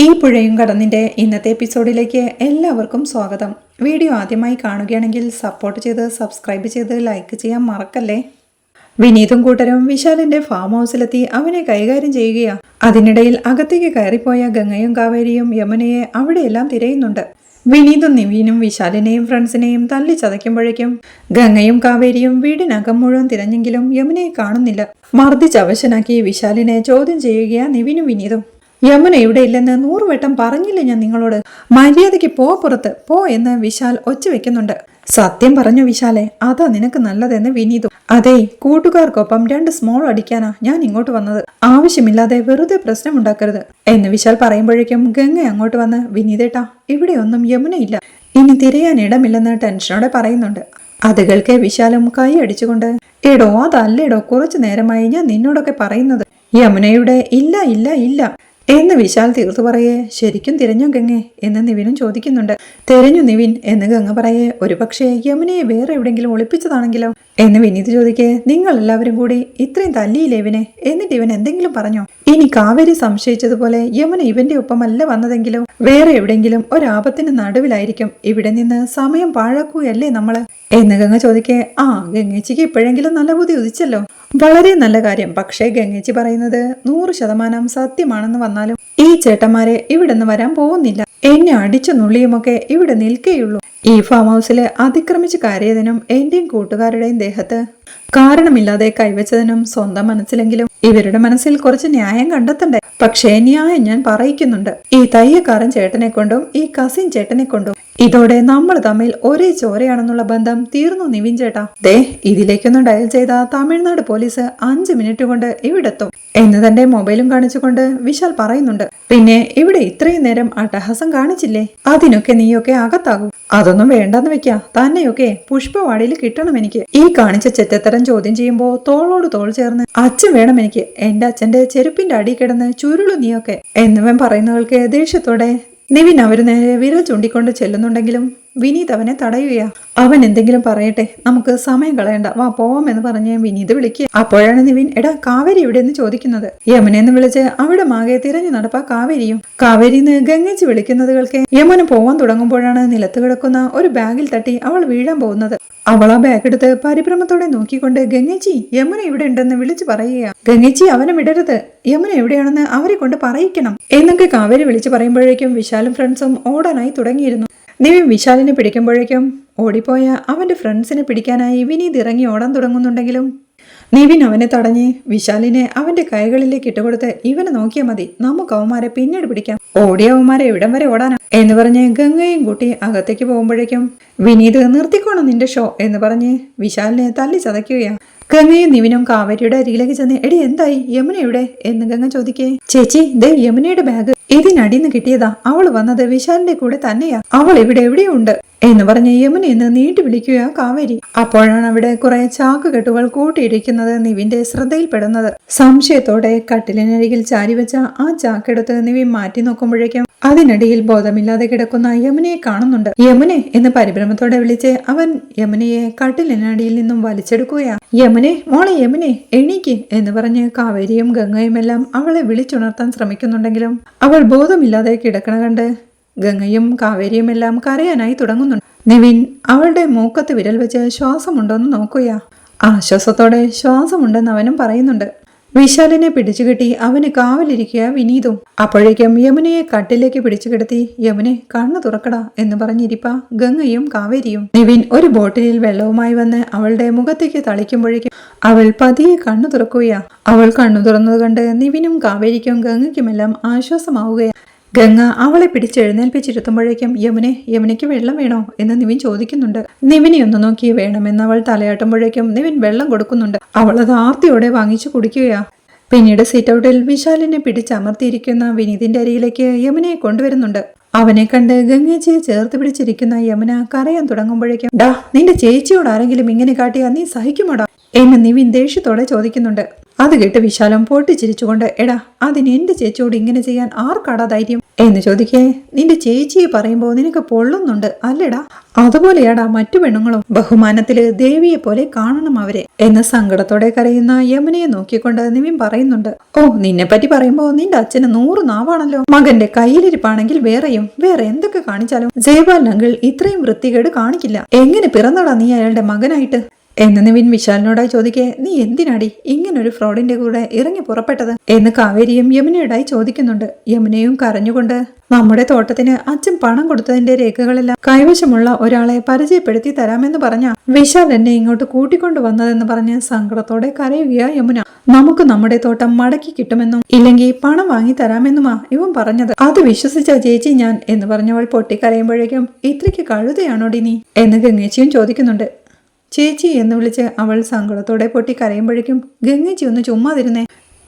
ഈ പുഴയും കടന്നിൻ്റെ ഇന്നത്തെ എപ്പിസോഡിലേക്ക് എല്ലാവർക്കും സ്വാഗതം. വീഡിയോ ആദ്യമായി കാണുകയാണെങ്കിൽ സപ്പോർട്ട് ചെയ്ത് സബ്സ്ക്രൈബ് ചെയ്ത് ലൈക്ക് ചെയ്യാൻ മറക്കല്ലേ. വിനീതും കൂട്ടരും വിശാലിന്റെ ഫാം ഹൗസിലെത്തി അവനെ കൈകാര്യം ചെയ്യുകയാണ്. അതിനിടയിൽ അകത്തേക്ക് കയറിപ്പോയ ഗംഗയും കാവേരിയും യമുനയെ അവിടെയെല്ലാം തിരയുന്നുണ്ട്. വിനീതും നിവീനും വിശാലിനെയും ഫ്രണ്ട്സിനെയും തല്ലി ചതയ്ക്കുമ്പോഴേക്കും ഗംഗയും കാവേരിയും വീടിനകം മുഴുവൻ തിരഞ്ഞെങ്കിലും യമുനയെ കാണുന്നില്ല. മർദ്ദിച്ചവശനാക്കി വിശാലിനെ ചോദ്യം ചെയ്യുകയാണ് നിവിനും വിനീതും. യമുന ഇവിടെ ഇല്ലെന്ന് 100 വട്ടം പറഞ്ഞില്ലേ ഞാൻ നിങ്ങളോട്? മര്യാദയ്ക്ക് പുറത്ത് പോ എന്ന് വിശാൽ ഒച്ച വെക്കുന്നുണ്ട്. സത്യം പറഞ്ഞു വിശാലെ, അതാ നിനക്ക് നല്ലതെന്ന് വിനീതും. അതെ, കൂട്ടുകാർക്കൊപ്പം 2 സ്മോൾ അടിക്കാനാ ഞാൻ ഇങ്ങോട്ട് വന്നത്. ആവശ്യമില്ലാതെ വെറുതെ പ്രശ്നമുണ്ടാക്കരുത് എന്ന് വിശാൽ പറയുമ്പോഴേക്കും ഗംഗ അങ്ങോട്ട് വന്ന് വിനീതേട്ടാ, ഇവിടെയൊന്നും യമുനയില്ല, ഇനി തിരയാൻ ഇടമില്ലെന്ന് ടെൻഷനോടെ പറയുന്നുണ്ട്. അത് കേൾക്കെ വിശാലും കൈ അടിച്ചുകൊണ്ട് എടോ അതല്ലേടോ, കുറച്ചു നേരമായി ഞാൻ നിന്നോടൊക്കെ പറയുന്നത്. യമുനയുടെ ഇല്ല ഇല്ല ഇല്ല എന്ന് വിശാൽ തീർത്തു പറയേ. ശരിക്കും തിരഞ്ഞോ ഗംഗെ എന്ന് നിവിനും ചോദിക്കുന്നുണ്ട്. തിരഞ്ഞു നിവിൻ എന്ന് ഗംഗ പറയേ. ഒരു പക്ഷേ യമുനയെ വേറെ എവിടെയെങ്കിലും ഒളിപ്പിച്ചതാണെങ്കിലോ എന്ന് വിനീത് ചോദിക്കേ. നിങ്ങൾ എല്ലാവരും കൂടി ഇത്രയും തല്ലിയില്ലേ ഇവനെ, എന്നിട്ട് ഇവൻ എന്തെങ്കിലും പറഞ്ഞോ? ഇനി കാവേരി സംശയിച്ചതുപോലെ യമുന ഇവന്റെ ഒപ്പമല്ല വന്നതെങ്കിലോ വേറെ എവിടെയെങ്കിലും ഒരാപത്തിന് നടുവിലായിരിക്കും. ഇവിടെ നിന്ന് സമയം പാഴാക്കുകയല്ലേ നമ്മള് എന്ന് ഗംഗ ചോദിക്കേ. ആ, ഗംഗേച്ചിക്ക് ഇപ്പോഴെങ്കിലും നല്ല ബുദ്ധി ഉദിച്ചല്ലോ, വളരെ നല്ല കാര്യം. പക്ഷേ ഗംഗേച്ചി പറയുന്നത് 100% സത്യമാണെന്ന് വന്നാലും ഈ ചേട്ടന്മാരെ ഇവിടെ നിന്ന് വരാൻ പോകുന്നില്ല. എന്നെ അടിച്ചു നുള്ളിയുമൊക്കെ ഇവിടെ നിൽക്കേയുള്ളൂ. ഈ ഫാം ഹൗസിൽ അതിക്രമിച്ച് കയറിയതിനും എന്റെയും കൂട്ടുകാരുടെയും ദേഹത്ത് കാരണമില്ലാതെ കൈവച്ചതിനും സ്വന്തം മനസ്സിലെങ്കിലും ഇവരുടെ മനസ്സിൽ കുറച്ച് ന്യായം കണ്ടെത്തണ്ടേ? പക്ഷേ ന്യായം ഞാൻ പറയിക്കുന്നുണ്ട്. ഈ തയ്യക്കാരൻ ചേട്ടനെ കൊണ്ടും ഈ കസിൻ ചേട്ടനെ കൊണ്ടും ഇതോടെ നമ്മൾ തമ്മിൽ ഒരേ ചോരയാണെന്നുള്ള ബന്ധം തീർന്നു നിവിൻ ചേട്ടാ. ദേ, ഇതിലേക്കൊന്ന് ഡയൽ ചെയ്ത തമിഴ്നാട് പോലീസ് 5 മിനിറ്റ് കൊണ്ട് ഇവിടെത്തും എന്ന് തന്റെ മൊബൈലും കാണിച്ചുകൊണ്ട് വിശാൽ പറയുന്നുണ്ട്. പിന്നെ ഇവിടെ ഇത്രയും നേരം അട്ടഹാസം കാണിച്ചില്ലേ, അതിനൊക്കെ നീയൊക്കെ അകത്താകും. അതൊന്നും വേണ്ടെന്ന് വെക്കാ, തന്നെയൊക്കെ പുഷ്പവാടിയിൽ കിട്ടണം എനിക്ക്. ഈ കാണിച്ച ചെറ്റത്തരം ചോദ്യം ചെയ്യുമ്പോ തോളോട് തോൾ ചേർന്ന് അച്ഛൻ വേണം എനിക്ക്, എന്റെ അച്ഛന്റെ ചെരുപ്പിന്റെ അടി കിടന്ന് ചുരുളു നീയൊക്കെ എന്നിവൻ പറയുന്നവൾക്ക് ദേഷ്യത്തോടെ നിവിൻ അവര് നേരെ വിരൽ ചൂണ്ടിക്കൊണ്ട് ചെല്ലുന്നുണ്ടെങ്കിലും വിനീത് അവനെ തടയുകയാ. അവൻ എന്തെങ്കിലും പറയട്ടെ, നമുക്ക് സമയം കളയണ്ട, വാ പോവാമെന്ന് പറഞ്ഞ് വിനീത് വിളിക്കുക. അപ്പോഴാണ് നിവിൻ എടാ കാവേരി എവിടെ എന്ന് ചോദിക്കുന്നത്. യമുനെന്ന് വിളിച്ച് അവിടെ മാകെ തിരഞ്ഞു നടപ്പാ കാവേരിയും. കാവേരിന്ന് ഗംഗേച്ചി വിളിക്കുന്നത് കേൾക്കെ യമുന പോവാൻ തുടങ്ങുമ്പോഴാണ് നിലത്ത് കിടക്കുന്ന ഒരു ബാഗിൽ തട്ടി അവൾ വീഴാൻ പോകുന്നത്. അവൾ ആ ബാഗ് എടുത്ത് പരിഭ്രമത്തോടെ നോക്കിക്കൊണ്ട് ഗംഗേച്ചി യമുന ഇവിടെ ഉണ്ടെന്ന് വിളിച്ചു പറയുക. ഗംഗേച്ചി അവനെ വിടരുത്, യമുന എവിടെയാണെന്ന് അവരെ കൊണ്ട് പറയിക്കണം എന്നൊക്കെ കാവേരി വിളിച്ചു പറയുമ്പോഴേക്കും വിശാലും ഫ്രണ്ട്സും ഓടാനായി തുടങ്ങിയിരുന്നു. നിവിൻ വിശാലിനെ പിടിക്കുമ്പോഴേക്കും ഓടിപ്പോയ അവന്റെ ഫ്രണ്ട്സിനെ പിടിക്കാനായി വിനീത് ഇറങ്ങി ഓടാൻ തുടങ്ങുന്നുണ്ടെങ്കിലും നിവിൻ അവനെ തടഞ്ഞ് വിശാലിനെ അവന്റെ കൈകളിലേക്ക് ഇട്ടുകൊടുത്ത് ഇവനെ നോക്കിയാൽ മതി, നമുക്ക് അവന്മാരെ പിന്നീട് പിടിക്കാം, ഓടിയ അവന്മാരെ ഇവിടം വരെ ഓടാനാ എന്ന് പറഞ്ഞ് ഗംഗയും കൂട്ടി അകത്തേക്ക് പോകുമ്പോഴേക്കും വിനീത് നിർത്തിക്കോണം നിന്റെ ഷോ എന്ന് പറഞ്ഞ് വിശാലിനെ തല്ലി ചതയ്ക്കുകയാണ്. ഗംഗയും നിവിനും കാവേരിയുടെ അരികിലേക്ക് ചെന്ന് എടി എന്തായി, യമുന എവിടെ എന്ന് ഗംഗ ചോദിക്കേ. ചേച്ചി, ദേ യമുനയുടെ ബാഗ് ഇതിനടിന്ന് കിട്ടിയതാ, അവൾ വന്നത് വിശാലിന്റെ കൂടെ തന്നെയാ, അവൾ ഇവിടെ എവിടെയോ ഉണ്ട് എന്ന് പറഞ്ഞ് യമുനെന്ന് നീട്ടി വിളിക്കുക കാവേരി. അപ്പോഴാണ് അവിടെ കുറെ ചാക്കുകെട്ടുകൾ കൂട്ടിയിരിക്കുന്നത് നിവിന്റെ ശ്രദ്ധയിൽപ്പെടുന്നത്. സംശയത്തോടെ കട്ടിലിനരികിൽ ചാരിവെച്ച ആ ചാക്കെടുത്ത് നിവിൻ മാറ്റി നോക്കുമ്പോഴേക്കും അതിനിടയിൽ ബോധമില്ലാതെ കിടക്കുന്ന യമുനയെ കാണുന്നുണ്ട്. യമുനെ എന്ന് പരിഭ്രമത്തോടെ വിളിച്ച് അവൻ യമുനയെ കട്ടിലിനടിയിൽ നിന്നും വലിച്ചെടുക്കുകയാ. യമുനെ, മോളെ യമുനെ, എണീക്ക് എന്ന് പറഞ്ഞ് കാവേരിയും ഗംഗയും എല്ലാം അവളെ വിളിച്ചുണർത്താൻ ശ്രമിക്കുന്നുണ്ടെങ്കിലും അവൾ ബോധമില്ലാതെ കിടക്കണ കണ്ട് ഗംഗയും കാവേരിയും എല്ലാം കരയാനായി തുടങ്ങുന്നുണ്ട്. നിവിൻ അവളുടെ മൂക്കത്ത് വിരൽ വെച്ച് ശ്വാസമുണ്ടോന്ന് നോക്കുകയാ. ആശ്വാസത്തോടെ ശ്വാസമുണ്ടെന്ന് അവനും പറയുന്നുണ്ട്. വിശാലിനെ പിടിച്ചുകെട്ടി അവന് കാവലിരിക്കുക വിനീതും. അപ്പോഴേക്കും യമുനയെ കട്ടിലേക്ക് പിടിച്ചു കിടത്തി യമുനെ കണ്ണു തുറക്കടാ എന്ന് പറഞ്ഞിരിപ്പ ഗംഗയും കാവേരിയും. നിവിൻ ഒരു ബോട്ടിലിൽ വെള്ളവുമായി വന്ന് അവളുടെ മുഖത്തേക്ക് തളിക്കുമ്പോഴേക്കും അവൾ പതിയെ കണ്ണു തുറക്കുകയാ. അവൾ കണ്ണു തുറന്നത് കണ്ട് നിവിനും കാവേരിക്കും ഗംഗയ്ക്കുമെല്ലാം ആശ്വാസമാവുകയാ. ഗംഗ അവളെ പിടിച്ചെഴുന്നേൽപ്പിച്ചിരുത്തുമ്പോഴേക്കും യമുനയ്ക്ക് വെള്ളം വേണോ എന്ന് നിവിൻ ചോദിക്കുന്നുണ്ട്. നിവിനെ ഒന്ന് നോക്കി വേണമെന്ന് അവൾ തലയാട്ടുമ്പോഴേക്കും നിവിൻ വെള്ളം കൊടുക്കുന്നുണ്ട്. അവൾ അത് ആർത്തിയോടെ വാങ്ങിച്ചു കുടിക്കുകയാ. പിന്നീട് സീറ്റ് ഔട്ടിൽ വിശാലിനെ പിടിച്ചമർത്തിയിരിക്കുന്ന വിനീതിന്റെ അരിയിലേക്ക് യമുനയെ കൊണ്ടുവരുന്നുണ്ട്. അവനെ കണ്ട് ഗംഗേച്ചിയെ ചേർത്ത് പിടിച്ചിരിക്കുന്ന യമുന കരയാൻ തുടങ്ങുമ്പോഴേക്കും ഡാ, നിന്റെ ചേച്ചിയോട് ആരെങ്കിലും ഇങ്ങനെ കാട്ടിയാ നീ സഹിക്കുമോടാ എന്ന് നിവിൻ ദേഷ്യത്തോടെ ചോദിക്കുന്നുണ്ട്. അത് കേട്ട് വിശാലം പൊട്ടിച്ചിരിച്ചുകൊണ്ട് എടാ അതിന് എന്റെ ചേച്ചിയോട് ഇങ്ങനെ ചെയ്യാൻ ആർക്കാടാ ധൈര്യം എന്ന് ചോദിക്കേ. നിന്റെ ചേച്ചിയെ പറയുമ്പോ നിനക്ക് പൊള്ളുന്നുണ്ട് അല്ലേടാ? അതുപോലെയാടാ മറ്റു പെണ്ണുങ്ങളും ബഹുമാനത്തില് ദേവിയെ പോലെ കാണണം അവരെ എന്ന് സങ്കടത്തോടെ കരയുന്ന യമുനയെ നോക്കിക്കൊണ്ട് നിവിൻ പറയുന്നുണ്ട്. ഓ നിന്നെ പറ്റി പറയുമ്പോ നിന്റെ അച്ഛന് 100 നാവാണല്ലോ. മകന്റെ കയ്യിലിരിപ്പാണെങ്കിൽ വേറെ എന്തൊക്കെ കാണിച്ചാലും ജയപാൽ അങ്കിൾ ഇത്രയും വൃത്തികേട് കാണിക്കില്ല. എങ്ങനെ പിറന്നടാ നീ അയാളുടെ മകനായിട്ട് എന്ന് നിവിൻ വിശാലിനോടായി ചോദിക്കേ. നീ എന്തിനാടി ഇങ്ങനൊരു ഫ്രോഡിന്റെ കൂടെ ഇറങ്ങി പുറപ്പെട്ടത് എന്ന് കാവേരിയും യമുനയോടായി ചോദിക്കുന്നുണ്ട്. യമുനയും കരഞ്ഞുകൊണ്ട് നമ്മുടെ തോട്ടത്തിന് അച്ഛൻ പണം കൊടുത്തതിന്റെ രേഖകളെല്ലാം കൈവശമുള്ള ഒരാളെ പരിചയപ്പെടുത്തി തരാമെന്ന് പറഞ്ഞ വിശാൽ എന്നെ ഇങ്ങോട്ട് കൂട്ടിക്കൊണ്ടു വന്നതെന്ന് പറഞ്ഞ് സങ്കടത്തോടെ കരയുകയാ യമുന. നമുക്ക് നമ്മുടെ തോട്ടം മടക്കി കിട്ടുമെന്നും ഇല്ലെങ്കിൽ പണം വാങ്ങി തരാമെന്നുമാ ഇവൻ പറഞ്ഞത്. അത് വിശ്വസിച്ച ചേച്ചി ഞാൻ എന്ന് പറഞ്ഞവൾ പൊട്ടിക്കരയുമ്പോഴേക്കും ഇത്രയ്ക്ക് കഴുതയാണോടി നീ എന്ന് ഗംഗേച്ചിയും ചോദിക്കുന്നുണ്ട്. ചേച്ചി എന്ന് വിളിച്ച് അവൾ സങ്കടത്തോടെ പൊട്ടി കരയുമ്പോഴേക്കും ഗംഗേച്ചി ഒന്ന് ചുമ്മാതിരുന്നേ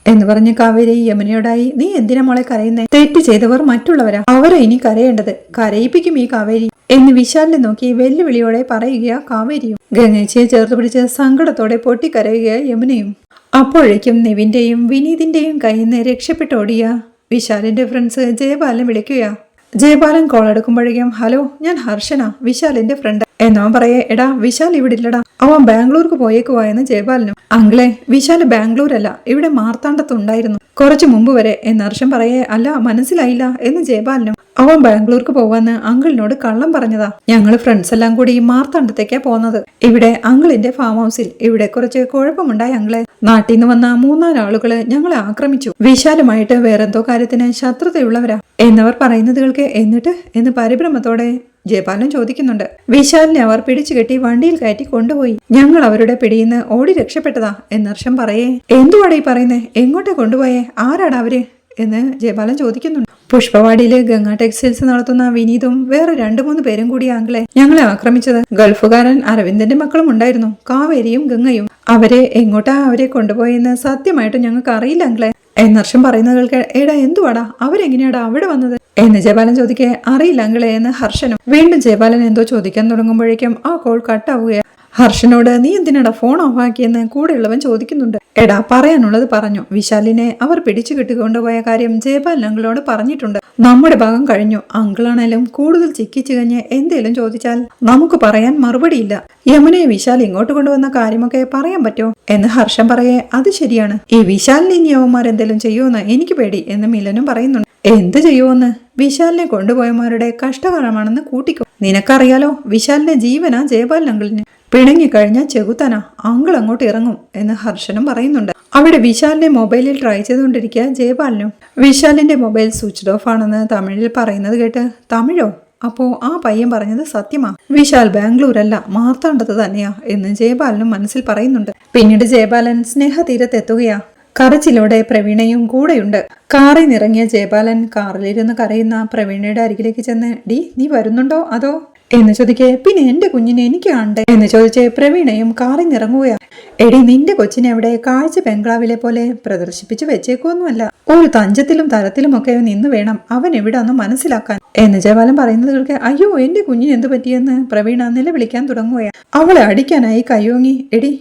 എന്ന് പറഞ്ഞ് കാവേരി യമുനയോടായി നീ എന്തിനാ മോളെ കരയുന്നേ? തെറ്റ് ചെയ്തവർ മറ്റുള്ളവരാ, അവരെ ഇനി കരയേണ്ടത്. കരയിപ്പിക്കും ഈ കാവേരി എന്ന് വിശാലിനെ നോക്കി വെല്ലുവിളിയോടെ പറയുകയാ കാവേരിയും. ഗംഗേച്ചിയെ ചേർത്ത് പിടിച്ച് സങ്കടത്തോടെ പൊട്ടിക്കരയുകയാ യമുനയും. അപ്പോഴേക്കും നിവിന്റെയും വിനീതിന്റെയും കയ്യിൽ നിന്ന് രക്ഷപ്പെട്ടോടിയ വിശാലിന്റെ ഫ്രണ്ട്സ് ജയപാലൻ വിളിക്കുകയാ. ജയപാലൻ കോൾ എടുക്കുമ്പോഴേക്കും ഹലോ ഞാൻ ഹർഷന, വിശാലിന്റെ ഫ്രണ്ട് എന്നവൻ പറയേ. എടാ വിശാൽ ഇവിടെ ഇല്ലടാ, അവൻ ബാംഗ്ലൂർക്ക് പോയേക്കുവാ എന്ന് ജയപാലനും. അങ്കിളെ വിശാൽ ബാംഗ്ലൂരല്ല, ഇവിടെ മാർത്താണ്ഡത്തുണ്ടായിരുന്നു കുറച്ചു മുമ്പ് വരെ എന്ന് ഹർഷൻ പറയേ. അല്ല മനസ്സിലായില്ല എന്ന് ജയപാലനും. അവൻ ബാംഗ്ലൂർക്ക് പോവാന്ന് അങ്കിളിനോട് കള്ളം പറഞ്ഞതാ. ഞങ്ങള് ഫ്രണ്ട്സ് എല്ലാം കൂടി മാർത്താണ്ഡത്തേക്കാ പോന്നത്. ഇവിടെ അങ്കിളിന്റെ ഫാം ഹൗസിൽ ഇവിടെ കുറച്ച് കുഴപ്പമുണ്ടായി അങ്കിളെ. നാട്ടിൽ നിന്ന് വന്ന 3-4 ആളുകള് ഞങ്ങളെ ആക്രമിച്ചു. വിശാലുമായിട്ട് വേറെന്തോ കാര്യത്തിന് ശത്രുതയുള്ളവരാ എന്നവർ പറയുന്നത് കേൾക്ക്. എന്നിട്ട് എന്ന് പരിഭ്രമത്തോടെ ജയപാലൻ ചോദിക്കുന്നുണ്ട്. വിശാലിനെ അവർ പിടിച്ചുകെട്ടി വണ്ടിയിൽ കയറ്റി കൊണ്ടുപോയി. ഞങ്ങൾ അവരുടെ പിടിയിന്ന് ഓടി രക്ഷപ്പെട്ടതാ എന്ന് ഹർഷൻ പറയേ. എന്തുവാടാ ഈ പറയുന്നേ? എങ്ങോട്ടാ കൊണ്ടുപോയേ? ആരാടാ അവര് എന്ന് ജയപാലൻ ചോദിക്കുന്നുണ്ട്. പുഷ്പവാടിയില് ഗംഗാ ടെക്സ്റ്റൈൽസ് നടത്തുന്ന വിനീതും വേറെ 2-3 പേരും കൂടി ആംഗിളെ ഞങ്ങളെ ആക്രമിച്ചത്. ഗൾഫുകാരൻ അരവിന്ദന്റെ മക്കളും ഉണ്ടായിരുന്നു, കാവേരിയും ഗംഗയും. അവരെ കൊണ്ടുപോയെന്ന് സത്യമായിട്ട് ഞങ്ങൾക്ക് അറിയില്ല അങ്കിളെ എന്ന് ഹർഷൻ പറയുന്നത് കേൾക്കെ. എടാ എന്തുവാടാ അവരെങ്ങനെയാടാ അവിടെ വന്നത് എന്ന് ജയപാലൻ ചോദിക്കേ. അറിയില്ല അങ്കിളെ എന്ന് ഹർഷനും. വീണ്ടും ജയപാലൻ എന്തോ ചോദിക്കാൻ തുടങ്ങുമ്പോഴേക്കും ആ കോൾ കട്ടാവുകയാണ്. ഹർഷനോട് നീ എന്തിനാടാ ഫോൺ ഓഫാക്കിയെന്ന് കൂടെയുള്ളവൻ ചോദിക്കുന്നുണ്ട്. എടാ പറയാനുള്ളത് പറഞ്ഞു. വിശാലിനെ അവർ പിടിച്ചു കെട്ടിക്കൊണ്ടുപോയ കാര്യം ജയപാലൻ അങ്കിളോട് പറഞ്ഞിട്ടുണ്ട്. നമ്മുടെ ഭാഗം കഴിഞ്ഞു. അങ്കിളാണേലും കൂടുതൽ ചിക്കിച്ചു കഴിഞ്ഞ് എന്തേലും ചോദിച്ചാൽ നമുക്ക് പറയാൻ മറുപടിയില്ല. യമുനയെ വിശാൽ ഇങ്ങോട്ട് കൊണ്ടുവന്ന കാര്യമൊക്കെ പറയാൻ പറ്റോ എന്ന് ഹർഷൻ പറയേ. അത് ശരിയാണ്, ഈ വിശാലിനെ ഇനി യവന്മാരെന്തേലും ചെയ്യുമെന്ന് എനിക്ക് പേടി എന്ന് മിലനും പറയുന്നുണ്ട്. എന്ത് ചെയ്യുമെന്ന്? വിശാലിനെ കൊണ്ടുപോയമാരുടെ കഷ്ടകാലമാണെന്ന് കൂട്ടിക്കോ. നിനക്കറിയാലോ വിശാലിന്റെ ജീവനാ ജയപാലൻ അങ്കിളിന്. പിണങ്ങിക്കഴിഞ്ഞ ചെകുത്താനാ, അങ്കിൾ അങ്ങോട്ട് ഇറങ്ങും എന്ന് ഹർഷനും പറയുന്നുണ്ട്. അവിടെ വിശാലിന്റെ മൊബൈലിൽ ട്രൈ ചെയ്തുകൊണ്ടിരിക്കുക ജയപാലനും. വിശാലിന്റെ മൊബൈൽ സ്വിച്ച് ഓഫ് ആണെന്ന് തമിഴിൽ പറയുന്നത് കേട്ട് തമിഴോ? അപ്പോ ആ പയ്യൻ പറഞ്ഞത് സത്യമാ. വിശാൽ ബാംഗ്ലൂരല്ല മാർത്താണ്ഡത്ത് തന്നെയാ എന്ന് ജയപാലനും മനസ്സിൽ പറയുന്നുണ്ട്. പിന്നീട് ജയപാലൻ സ്നേഹതീരത്തെത്തുകയാ. കരച്ചിലൂടെ പ്രവീണയും കൂടെയുണ്ട്. കാറിൽ നിറങ്ങിയ ജയപാലൻ കാറിലിരുന്ന് കരയുന്ന പ്രവീണയുടെ അരികിലേക്ക് ചെന്ന് ഡി നീ വരുന്നുണ്ടോ അതോ എന്ന് ചോദിക്കേ. പിന്നെ എന്റെ കുഞ്ഞിനെ എനിക്ക് കാണണ്ടേ എന്ന് ചോദിച്ച് പ്രവീണയും കാറിൽ നിറങ്ങുകയാണ്. എടി നിന്റെ കൊച്ചിനെ അവിടെ കാഴ്ച ബംഗ്ലാവിലെ പോലെ പ്രദർശിപ്പിച്ചു വെച്ചേക്കൊന്നുമല്ല, ഒരു തഞ്ചത്തിലും തരത്തിലുമൊക്കെ നിന്ന് വേണം അവൻ എവിടാന്ന് മനസ്സിലാക്കാൻ എന്ന് ജയപാലൻ പറയുന്നത് കേൾക്ക്. അയ്യോ എന്റെ കുഞ്ഞിന് എന്ത് പറ്റിയെന്ന് പ്രവീണ നിലവിളിക്കാൻ തുടങ്ങുകയാണ്. അവളെ അടിക്കാനായി കയ്യോങ്ങി. എടി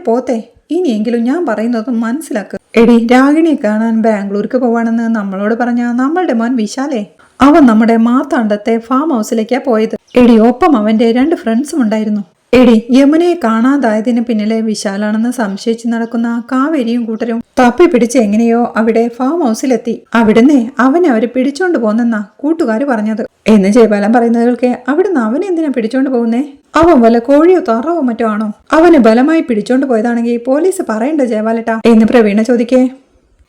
പോത്തെ ഇനിയെങ്കിലും ഞാൻ പറയുന്നതും മനസ്സിലാക്ക്. എടി രാഗിണിയെ കാണാൻ ബാംഗ്ലൂർക്ക് പോവാണെന്ന് നമ്മളോട് പറഞ്ഞ നമ്മളുടെ മോൻ വിശാലേ, അവൻ നമ്മുടെ മാർത്താണ്ഡത്തെ ഫാം ഹൗസിലേക്കാ പോയത്. എടി ഒപ്പം അവന്റെ 2 ഫ്രണ്ട്സും ഉണ്ടായിരുന്നു. എടി യമുനയെ കാണാതായതിന് പിന്നിലെ വിശാലാണെന്ന് സംശയിച്ച് നടക്കുന്ന കാവേരിയും കൂട്ടരും തപ്പി പിടിച്ച് എങ്ങനെയോ അവിടെ ഫാം ഹൗസിലെത്തി. അവിടുന്ന് അവനെ അവര് പിടിച്ചോണ്ട് പോന്നെന്നാ കൂട്ടുകാര് പറഞ്ഞത് എന്ന് ജയപാലൻ പറയുന്നതൊക്കെ. അവിടുന്ന് അവനെ എന്തിനാ പിടിച്ചോണ്ട് പോകുന്നേ? അവൻ വല്ല കോഴിയോ താറാവോ മറ്റോ ആണോ? അവന് ബലമായി പിടിച്ചോണ്ട് പോയതാണെങ്കിൽ പോലീസ് പറയണ്ട ജയപാലട്ടാ എന്ന് പ്രവീണ ചോദിക്കേ.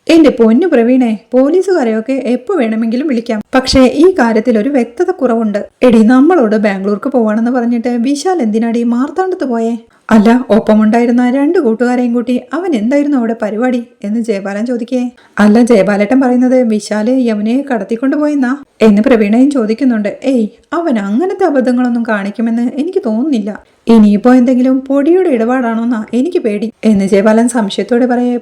എന്റെ പൊന്നു പ്രവീണെ, പോലീസുകാരെയൊക്കെ എപ്പോ വേണമെങ്കിലും വിളിക്കാം, പക്ഷേ ഈ കാര്യത്തിൽ ഒരു വ്യക്തത കുറവുണ്ട്. എടി നമ്മളോട് ബാംഗ്ലൂർക്ക് പോവാണെന്ന് പറഞ്ഞിട്ട് വിശാൽ എന്തിനാടി മാർത്താണ്ഡത്ത് പോയേ? അല്ല ഒപ്പമുണ്ടായിരുന്ന 2 കൂട്ടുകാരെയും കൂട്ടി അവൻ എന്തായിരുന്നു അവിടെ പരിപാടി എന്ന് ജയപാലൻ ചോദിക്കേ. അല്ല ജയപാലേട്ടൻ പറയുന്നത് വിശാല് യമുനയെ കടത്തിക്കൊണ്ടുപോയെന്നാ എന്ന് പ്രവീണയും ചോദിക്കുന്നുണ്ട്. ഏയ് അവൻ അങ്ങനത്തെ അബദ്ധങ്ങളൊന്നും കാണിക്കുമെന്ന് എനിക്ക് തോന്നുന്നില്ല. ഇനിയിപ്പോ എന്തെങ്കിലും പൊടിയുടെ ഇടപാടാണോന്നാ എനിക്ക് പേടി എന്ന് ജയപാലൻ സംശയത്തോടെ പറയേ.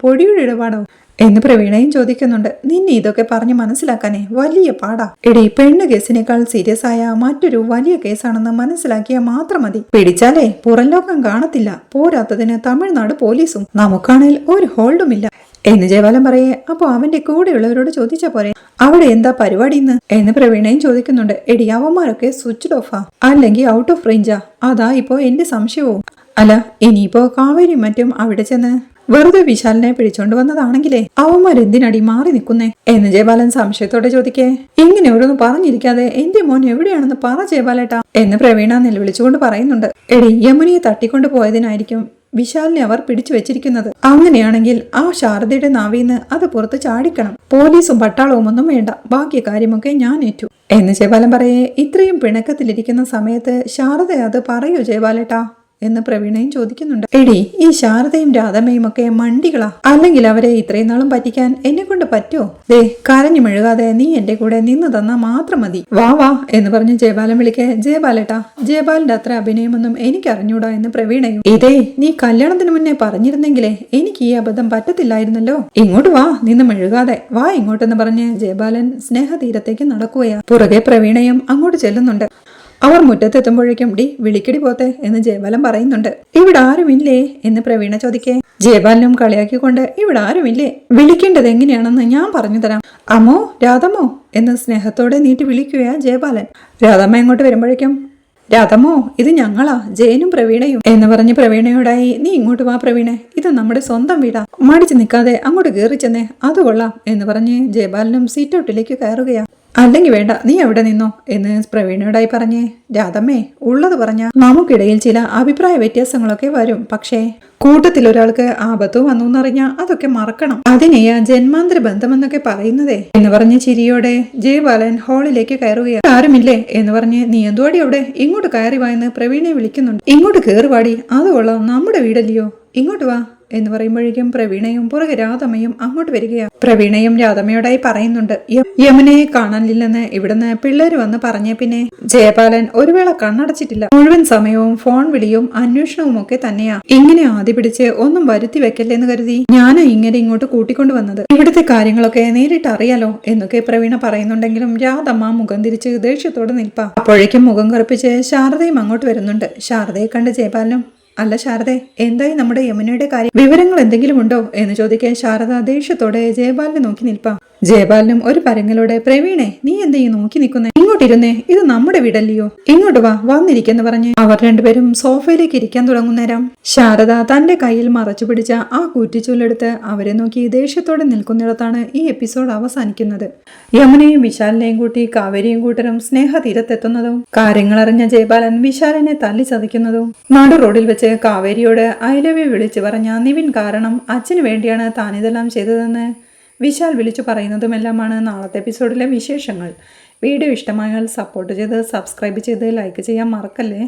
പൊടിയുടെ ഇടപാടോ എന്ന് പ്രവീണയും ചോദിക്കുന്നുണ്ട്. നിന്നെ ഇതൊക്കെ പറഞ്ഞ് മനസ്സിലാക്കാനേ വലിയ പാടാ. എടി, പെണ്ണ് കേസിനേക്കാൾ സീരിയസ് ആയ മറ്റൊരു വലിയ കേസാണെന്ന് മനസ്സിലാക്കിയാൽ മാത്രം മതി. പിടിച്ചാലേ പുറം ലോകം കാണത്തില്ല. പോരാത്തതിന് തമിഴ്നാട് പോലീസും. നമുക്കാണെങ്കിൽ ഒരു ഹോൾഡുമില്ല എന്ന് ജയബാലൻ പറയേ. അപ്പൊ അവന്റെ കൂടെയുള്ളവരോട് ചോദിച്ച പോരെ അവിടെ എന്താ പരിപാടി എന്ന് പ്രവീണയും ചോദിക്കുന്നുണ്ട്. എടി, അവന്മാരൊക്കെ സ്വിച്ച്ഡ് ഓഫാ അല്ലെങ്കിൽ ഔട്ട് ഓഫ് റേഞ്ചാ. അതാ ഇപ്പോ എന്റെ സംശയവും. അല്ല, ഇനിയിപ്പോ കാവേരി മറ്റും അവിടെ ചെന്ന് വെറുതെ വിശാലിനെ പിടിച്ചോണ്ട് വന്നതാണെങ്കിലേ അവന്മാരെന്തിനടി മാറി നിൽക്കുന്നേ എന്ന് ജയബാലൻ സംശയത്തോടെ ചോദിക്കേ. ഇങ്ങനെ ഓരോന്ന് പറഞ്ഞിരിക്കാതെ എന്റെ മോൻ എവിടെയാണെന്ന് പറ ജയബാലേട്ടാ എന്ന് പ്രവീണ നിലവിളിച്ചുകൊണ്ട് പറയുന്നുണ്ട്. എടി, യമുനയെ തട്ടിക്കൊണ്ടു പോയതിനായിരിക്കും വിശാലിനെ അവർ പിടിച്ചു വെച്ചിരിക്കുന്നത്. അങ്ങനെയാണെങ്കിൽ ആ ശാരദയുടെ നാവിന്ന് അത് പുറത്ത് ചാടിക്കണം. പോലീസും പട്ടാളവും ഒന്നും വേണ്ട, ബാക്കി കാര്യമൊക്കെ ഞാൻ ഏറ്റു എന്ന് ജയബാലൻ പറയേ. ഇത്രയും പിണക്കത്തിലിരിക്കുന്ന സമയത്ത് ശാരദ അത് പറയൂ ജയബാലേട്ടാ എന്ന് പ്രവീണയും ചോദിക്കുന്നുണ്ട്. എടി, ഈ ശാരദയും രാധമ്മയും ഒക്കെ മണ്ടികളാ. അല്ലെങ്കിൽ അവരെ ഇത്രയും നാളും പറ്റിക്കാൻ എന്നെ കൊണ്ട് പറ്റുമോ? ദേ, കരഞ്ഞു മെഴുകാതെ നീ എന്റെ കൂടെ നിന്ന് തന്നാ മാത്രം മതി. വാ വാ എന്ന് പറഞ്ഞ് ജയബാലൻ വിളിക്കേ. ജയബാലേട്ടാ, ജയബാലിന്റെ അത്ര അഭിനയമൊന്നും എനിക്ക് അറിഞ്ഞൂടാ എന്ന് പ്രവീണയും. ഇതേ, നീ കല്യാണത്തിന് മുന്നേ പറഞ്ഞിരുന്നെങ്കിലേ എനിക്ക് ഈ അബദ്ധം പറ്റത്തില്ലായിരുന്നല്ലോ. ഇങ്ങോട്ട് വാ, നിന്ന് മെഴുകാതെ വാ ഇങ്ങോട്ടെന്ന് പറഞ്ഞ് ജയബാലൻ സ്നേഹതീരത്തേക്ക് നടക്കുകയാ. പുറകെ പ്രവീണയും അങ്ങോട്ട് ചെല്ലുന്നുണ്ട്. അവർ മുറ്റത്തെത്തുമ്പോഴേക്കും ഡി വിളിക്കടി പോത്തെ എന്ന് ജയബാലൻ പറയുന്നുണ്ട്. ഇവിടെ ആരുമില്ലേ എന്ന് പ്രവീണ ചോദിക്കേ. ജയബാലനും കളിയാക്കിക്കൊണ്ട് ഇവിടെ ആരുമില്ലേ, വിളിക്കേണ്ടത് എങ്ങനെയാണെന്ന് ഞാൻ പറഞ്ഞു തരാം. അമ്മോ, രാധമ്മോ എന്ന് സ്നേഹത്തോടെ നീട്ടി വിളിക്കുകയാ ജയബാലൻ. രാധമ്മ ഇങ്ങോട്ട് വരുമ്പോഴേക്കും രാധമ്മോ, ഇത് ഞങ്ങളാ, ജയനും പ്രവീണയും എന്ന് പറഞ്ഞ് പ്രവീണയോടായി. നീ ഇങ്ങോട്ട് വാ പ്രവീണ, ഇത് നമ്മുടെ സ്വന്തം വീടാ, മടിച്ചു നിൽക്കാതെ അങ്ങോട്ട് കയറി ചെന്നേ, അത് കൊള്ളാം എന്ന് പറഞ്ഞ് ജയബാലനും സീറ്റൗട്ടിലേക്ക് കയറുകയാ. അല്ലെങ്കിൽ വേണ്ട, നീ എവിടെ നിന്നോ എന്ന് പ്രവീണയോടായി പറഞ്ഞേ. രാധമ്മേ, ഉള്ളത് പറഞ്ഞ നമുക്കിടയിൽ ചില അഭിപ്രായ വ്യത്യാസങ്ങളൊക്കെ വരും. പക്ഷേ കൂട്ടത്തിൽ ഒരാൾക്ക് ആപത്ത് വന്നു എന്നറിഞ്ഞാ അതൊക്കെ മറക്കണം. അതിനെയാ ജന്മാന്തര ബന്ധമെന്നൊക്കെ പറയുന്നതേ എന്ന് പറഞ്ഞ് ചിരിയോടെ ജയബാലൻ ഹാളിലേക്ക് കയറുകയാണ്. ആരുമില്ലേ എന്ന് പറഞ്ഞ് നീ എന്തുവാടി അവിടെ, ഇങ്ങോട്ട് കയറി വാ എന്ന് പ്രവീണയെ വിളിക്കുന്നുണ്ട്. ഇങ്ങോട്ട് കയറി വാടി, അത് കൊള്ളാം, നമ്മുടെ വീടല്ലയോ, ഇങ്ങോട്ട് വാ എന്ന് പറയുമ്പോഴേക്കും പ്രവീണയും പുറകെ രാധമ്മയും അങ്ങോട്ട് വരികയാണ്. പ്രവീണയും രാധമ്മയോടായി പറയുന്നുണ്ട്. യമുനയെ കാണാനില്ലെന്ന് ഇവിടുന്ന് പിള്ളേര് വന്ന് പറഞ്ഞ പിന്നെ ജയപാലൻ ഒരു വേള കണ്ണടച്ചിട്ടില്ല. മുഴുവൻ സമയവും ഫോൺ വിളിയും അന്വേഷണവും ഒക്കെ തന്നെയാ. ഇങ്ങനെ ആദ്യ പിടിച്ച് ഒന്നും വരുത്തി വെക്കല്ലെന്ന് കരുതി ഞാനാ ഇങ്ങനെ ഇങ്ങോട്ട് കൂട്ടിക്കൊണ്ടു വന്നത്. ഇവിടുത്തെ കാര്യങ്ങളൊക്കെ നേരിട്ട് അറിയാലോ എന്നൊക്കെ പ്രവീണ പറയുന്നുണ്ടെങ്കിലും രാധമ്മ മുഖം തിരിച്ച് ദേഷ്യത്തോടെ നിൽപ്പാ. അപ്പോഴേക്കും മുഖം കറുപ്പിച്ച് ശാരദയും അങ്ങോട്ട് വരുന്നുണ്ട്. ശാരദയെ കണ്ട് ജയപാലനും അല്ല ശാരദ, എന്തായി നമ്മുടെ യമുനയുടെ കാര്യം, വിവരങ്ങൾ എന്തെങ്കിലും ഉണ്ടോ എന്ന് ചോദിക്കാൻ ശാരദ ദേഷ്യത്തോടെ ജയപാലിനെ നോക്കി നിൽപ്പാ. ജയപാലിനും ഒരു പരങ്ങളോടെ പ്രവീണെ, നീ എന്താ ഈ നോക്കി നിൽക്കുന്നേ, ഇങ്ങോട്ടിരുന്നേ, ഇത് നമ്മുടെ വീടല്ലയോ, ഇങ്ങോട്ട് വാ, വന്നിരിക്കെന്ന് പറഞ്ഞ് അവർ രണ്ടുപേരും സോഫയിലേക്ക് ഇരിക്കാൻ തുടങ്ങുന്നേരം ശാരദ തന്റെ കയ്യിൽ മറച്ചു പിടിച്ച ആ കൂറ്റിച്ചൂലെടുത്ത് അവരെ നോക്കി ദേഷ്യത്തോടെ നിൽക്കുന്നിടത്താണ് ഈ എപ്പിസോഡ് അവസാനിക്കുന്നത്. യമുനയും വിശാലിനെയും കൂട്ടി കാവേരിയും കൂട്ടരും സ്നേഹതീരത്തെത്തുന്നതും കാര്യങ്ങളറിഞ്ഞ ജയപാലൻ വിശാലിനെ തല്ലി ചതയ്ക്കുന്നതും നടു റോഡിൽ വെച്ച് കാവേരിയോട് ഐ ലവ് യു വിളിച്ചു പറഞ്ഞ നിവിൻ കാരണം അച്ഛന് വേണ്ടിയാണ് താനിതെല്ലാം ചെയ്തതെന്ന് വിശാൽ വിളിച്ചു പറയുന്നതുമെല്ലാമാണ് നാളത്തെ എപ്പിസോഡിലെ വിശേഷങ്ങൾ. വീഡിയോ ഇഷ്ടമായാൽ സപ്പോർട്ട് ചെയ്ത് സബ്സ്ക്രൈബ് ചെയ്ത് ലൈക്ക് ചെയ്യാൻ മറക്കല്ലേ.